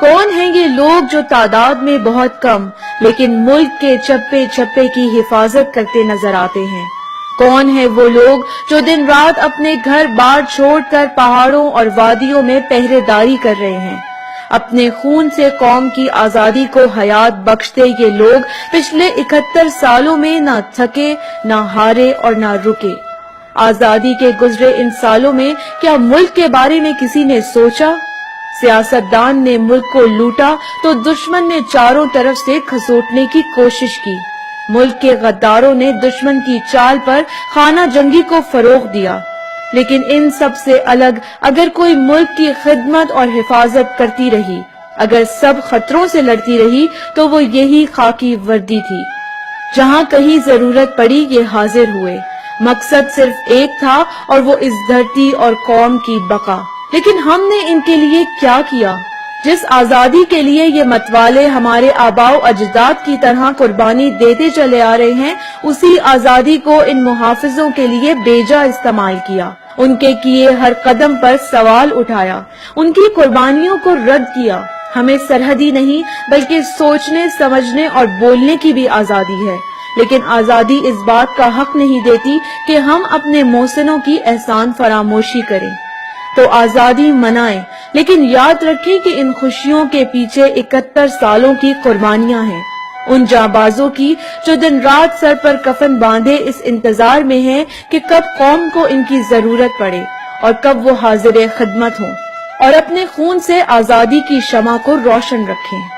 کون ہیں یہ لوگ جو تعداد میں بہت کم لیکن ملک کے چپے چپے کی حفاظت کرتے نظر آتے ہیں؟ کون ہیں وہ لوگ جو دن رات اپنے گھر بار چھوڑ کر پہاڑوں اور وادیوں میں پہرے داری کر رہے ہیں؟ اپنے خون سے قوم کی آزادی کو حیات بخشتے یہ لوگ پچھلے 71 سالوں میں نہ تھکے، نہ ہارے اور نہ رکے۔ آزادی کے گزرے ان سالوں میں کیا ملک کے بارے میں کسی نے سوچا؟ سیاستدان نے ملک کو لوٹا تو دشمن نے چاروں طرف سے کھسوٹنے کی کوشش کی۔ ملک کے غداروں نے دشمن کی چال پر خانہ جنگی کو فروغ دیا، لیکن ان سب سے الگ اگر کوئی ملک کی خدمت اور حفاظت کرتی رہی، اگر سب خطروں سے لڑتی رہی تو وہ یہی خاکی وردی تھی۔ جہاں کہیں ضرورت پڑی یہ حاضر ہوئے۔ مقصد صرف ایک تھا اور وہ اس دھرتی اور قوم کی بقا۔ لیکن ہم نے ان کے لیے کیا کیا؟ جس آزادی کے لیے یہ متوالے ہمارے آباء و اجداد کی طرح قربانی دیتے چلے آ رہے ہیں، اسی آزادی کو ان محافظوں کے لیے بیجا استعمال کیا۔ ان کے کیے ہر قدم پر سوال اٹھایا، ان کی قربانیوں کو رد کیا۔ ہمیں سرحدی نہیں بلکہ سوچنے، سمجھنے اور بولنے کی بھی آزادی ہے، لیکن آزادی اس بات کا حق نہیں دیتی کہ ہم اپنے محسنوں کی احسان فراموشی کریں۔ تو آزادی منائیں، لیکن یاد رکھیں کہ ان خوشیوں کے پیچھے 71 سالوں کی قربانیاں ہیں، ان جانبازوں کی جو دن رات سر پر کفن باندھے اس انتظار میں ہیں کہ کب قوم کو ان کی ضرورت پڑے اور کب وہ حاضر خدمت ہوں اور اپنے خون سے آزادی کی شمع کو روشن رکھیں۔